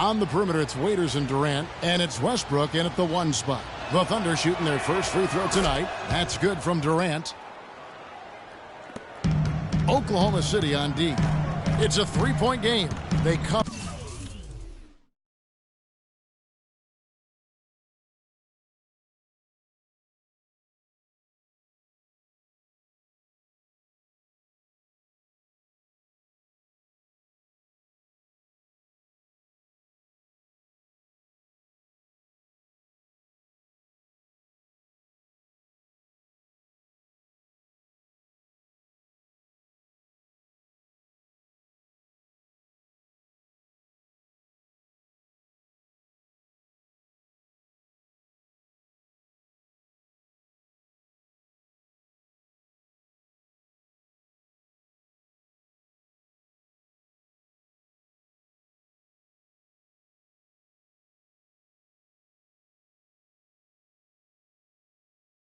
On the perimeter, it's Waiters and Durant, and it's Westbrook in at the 1 spot. The Thunder shooting their first free throw tonight. That's good from Durant. Oklahoma City on D. It's a 3-point game. They come.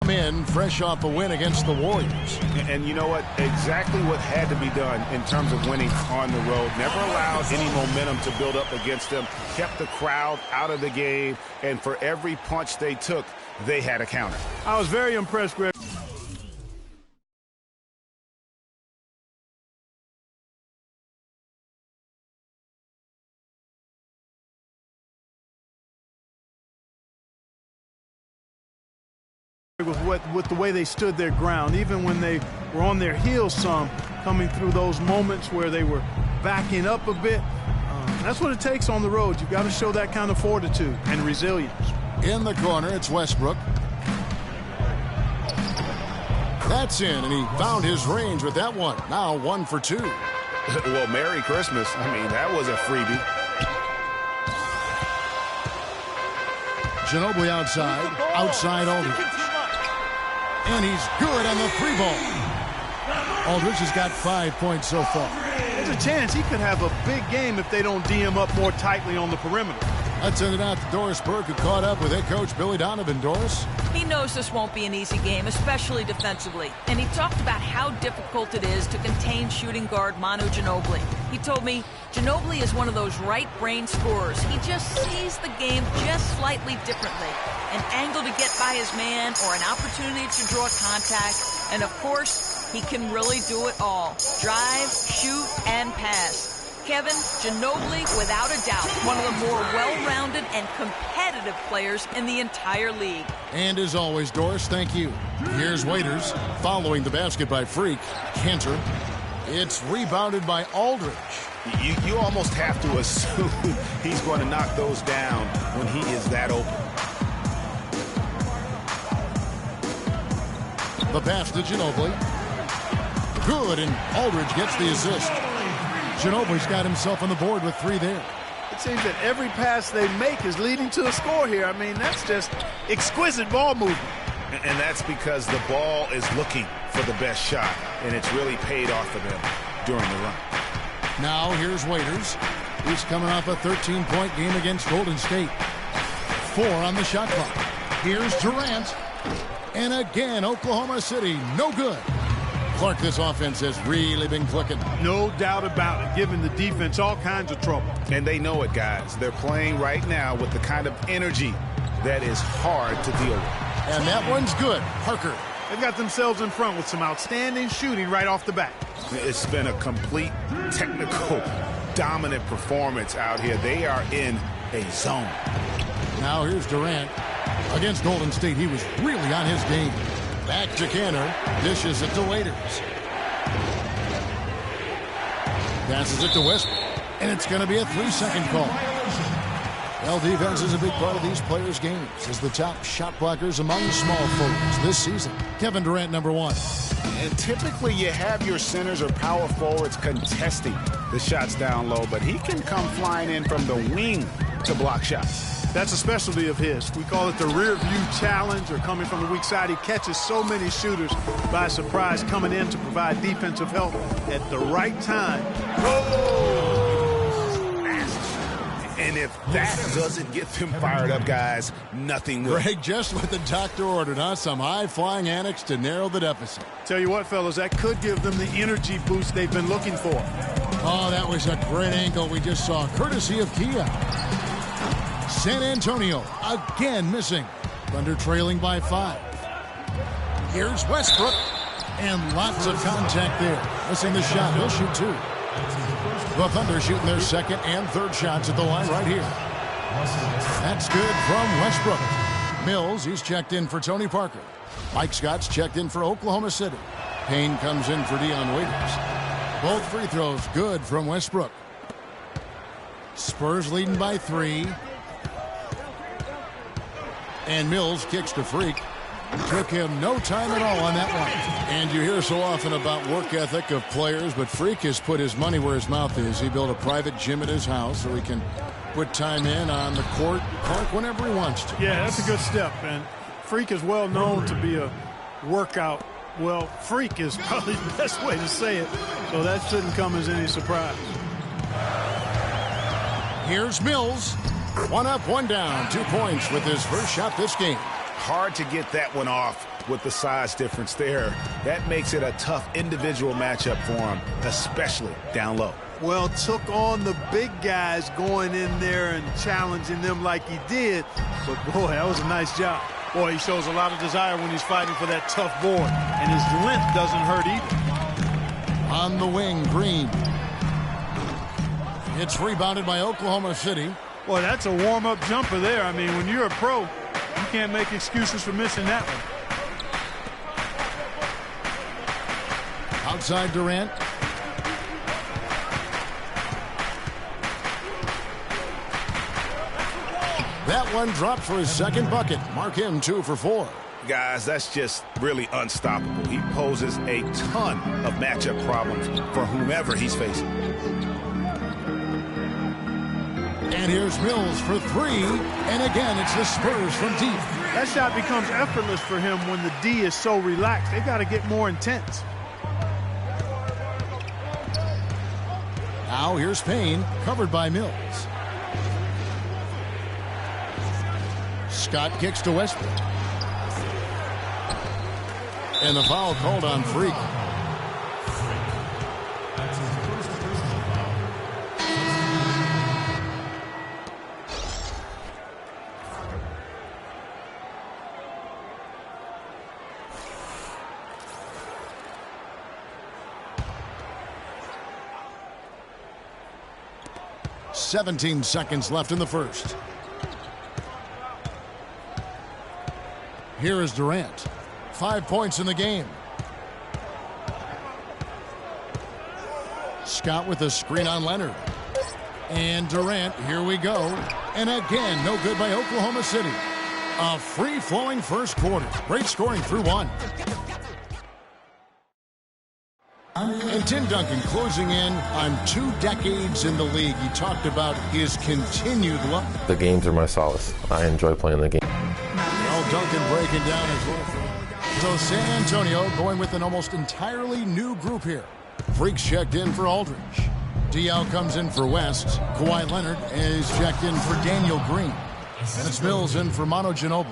In fresh off a win against the Warriors. And you know what? Exactly what had to be done in terms of winning on the road. Never allowed any momentum to build up against them. Kept the crowd out of the game. And for every punch they took, they had a counter. I was very impressed, Greg. With the way they stood their ground, even when they were on their heels some, coming through those moments where they were backing up a bit. That's what it takes on the road. You've got to show that kind of fortitude and resilience. In the corner, it's Westbrook. That's in, and he found his range with that one. Now 1 for 2. Well, Merry Christmas. I mean, that was a freebie. Ginobili outside Aldridge. And he's good on the 3-ball. Aldridge has got 5 points so far. There's a chance he could have a big game if they don't D him up more tightly on the perimeter. Let's send it out to Doris Burke, who caught up with head coach Billy Donovan. Doris? He knows this won't be an easy game, especially defensively. And he talked about how difficult it is to contain shooting guard Manu Ginobili. He told me Ginobili is one of those right-brain scorers. He just sees the game just slightly differently. An angle to get by his man or an opportunity to draw contact. And, of course, he can really do it all. Drive, shoot, and pass. Kevin, Ginobili, without a doubt, one of the more well-rounded and competitive players in the entire league. And as always, Doris, thank you. Here's Waiters following the basket by Freak. Cantor. It's rebounded by Aldridge. You almost have to assume he's going to knock those down when he is that open. The pass to Ginobili. Good, and Aldridge gets the assist. Ginobili's got himself on the board with 3 there. It seems that every pass they make is leading to a score here. I mean, that's just exquisite ball movement. And that's because the ball is looking for the best shot, and it's really paid off for them during the run. Now here's Waiters. He's coming off a 13-point game against Golden State. 4 on the shot clock. Here's Durant. And again, Oklahoma City, no good. Clark, this offense has really been clicking. No doubt about it, giving the defense all kinds of trouble. And they know it, guys. They're playing right now with the kind of energy that is hard to deal with. And that one's good. Parker. They've got themselves in front with some outstanding shooting right off the bat. It's been a complete technical, dominant performance out here. They are in a zone. Now here's Durant. Against Golden State, he was really on his game. Back to Cantor. Dishes it to Waiters. Passes it to Westbrook. And it's going to be a 3-second call. Well, defense is a big part of these players' games as the top shot blockers among small forwards this season. Kevin Durant, number 1. And typically you have your centers or power forwards contesting the shots down low, but he can come flying in from the wing to block shots. That's a specialty of his. We call it the rear view challenge, or coming from the weak side. He catches so many shooters by surprise, coming in to provide defensive help at the right time. And if that doesn't get them fired up, guys, nothing will. Greg, just what the doctor ordered, huh? Some high-flying annex to narrow the deficit. Tell you what, fellas, that could give them the energy boost they've been looking for. Oh, that was a great angle we just saw, courtesy of Kia. San Antonio again missing. Thunder trailing by 5. Here's Westbrook. And lots of contact there. Missing the shot. He'll shoot 2. The Thunder shooting their second and third shots at the line right here. That's good from Westbrook. Mills, he's checked in for Tony Parker. Mike Scott's checked in for Oklahoma City. Payne comes in for Dion Waiters. Both free throws good from Westbrook. Spurs leading by 3. And Mills kicks to Freak. Took him no time at all on that one. And you hear so often about work ethic of players, but Freak has put his money where his mouth is. He built a private gym at his house so he can put time in on the court, park whenever he wants to. Yeah, that's a good step. And Freak is well known to be a workout. Well, freak is probably the best way to say it. So that shouldn't come as any surprise. Here's Mills. 1 up, 1 down. 2 points with his first shot this game. Hard to get that one off with the size difference there. That makes it a tough individual matchup for him, especially down low. Well, took on the big guys going in there and challenging them like he did. But, boy, that was a nice job. Boy, he shows a lot of desire when he's fighting for that tough board. And his length doesn't hurt either. On the wing, Green. It's rebounded by Oklahoma City. Boy, that's a warm-up jumper there. I mean, when you're a pro, you can't make excuses for missing that one. Outside Durant. That one dropped for his second bucket. Mark him 2 for 4. Guys, that's just really unstoppable. He poses a ton of matchup problems for whomever he's facing. And here's Mills for 3. And again, it's the Spurs from deep. That shot becomes effortless for him when the D is so relaxed. They got to get more intense. Now here's Payne, covered by Mills. Scott kicks to Westbrook. And the foul called on Freak. "17 seconds left in the first. Here is Durant. 5 points in the game. Scott with a screen on Leonard. And Durant, here we go. And again, no good by Oklahoma City. A free-flowing first quarter. Great scoring through 1. And Tim Duncan closing in on 2 decades in the league. He talked about his continued love. The games are my solace. I enjoy playing the game. Well, Duncan breaking down as well. So San Antonio going with an almost entirely new group here. Freaks checked in for Aldridge. DL comes in for West. Kawhi Leonard is checked in for Daniel Green. And it's Mills in for Manu Ginobili.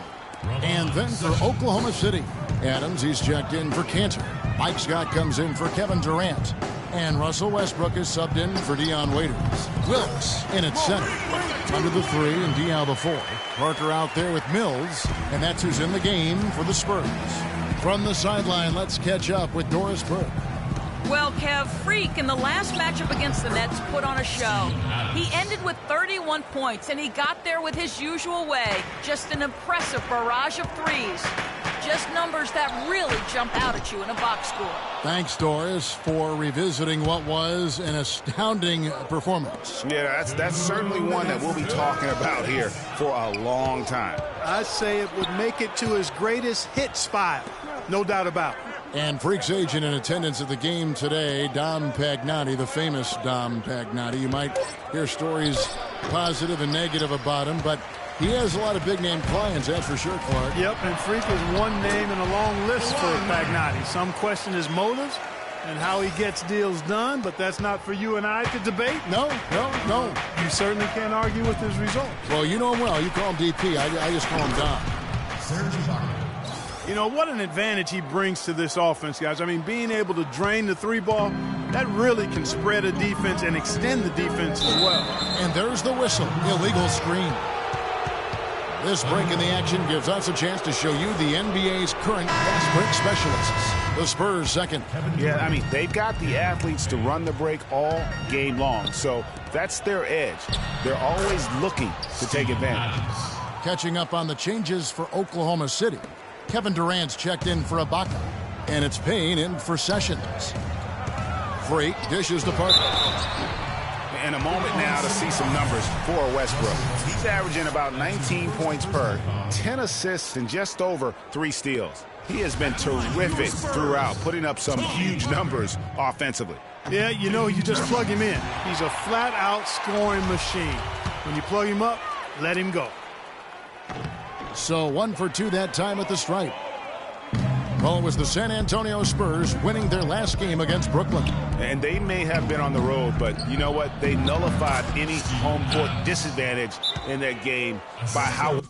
And then for Oklahoma City, Adams, he's checked in for Cantor. Mike Scott comes in for Kevin Durant. And Russell Westbrook is subbed in for Dion Waiters. Wilkes in at center. Under the 3 and Dion the 4. Parker out there with Mills. And that's who's in the game for the Spurs. From the sideline, let's catch up with Doris Burke. Well, Kev, Freak in the last matchup against the Nets put on a show. He ended with 31 points, and he got there with his usual way. Just an impressive barrage of threes. Just numbers that really jump out at you in a box score. Thanks, Doris, for revisiting what was an astounding performance. Yeah, that's certainly one that we'll be talking about here for a long time. I'd say it would make it to his greatest hits file. No doubt about it. And Freak's agent in attendance at the game today, Dom Pagnotti, the famous Dom Pagnotti. You might hear stories positive and negative about him, but he has a lot of big-name clients, that's for sure, Clark. Yep, and Freak is one name in a long list for Pagnotti. Some question his motives and how he gets deals done, but that's not for you and I to debate. No. You certainly can't argue with his results. Well, you know him well. You call him DP. I just call him Dom. You know, what an advantage he brings to this offense, guys. I mean, being able to drain the 3 ball, that really can spread a defense and extend the defense as well. And there's the whistle. Illegal screen. This break in the action gives us a chance to show you the NBA's current fast break specialists. The Spurs second. Yeah, I mean, they've got the athletes to run the break all game long. So that's their edge. They're always looking to take advantage. Catching up on the changes for Oklahoma City. Kevin Durant's checked in for Ibaka. And it's Payne in for Sessions. Freight dishes to Parker. And a moment now to see some numbers for Westbrook. He's averaging about 19 points per, 10 assists, and just over 3 steals. He has been terrific throughout, putting up some huge numbers offensively. Yeah, you know, you just plug him in. He's a flat-out scoring machine. When you plug him up, let him go. So 1 for 2 that time at the stripe. Well, it was the San Antonio Spurs winning their last game against Brooklyn. And they may have been on the road, but you know what? They nullified any home court disadvantage in that game by how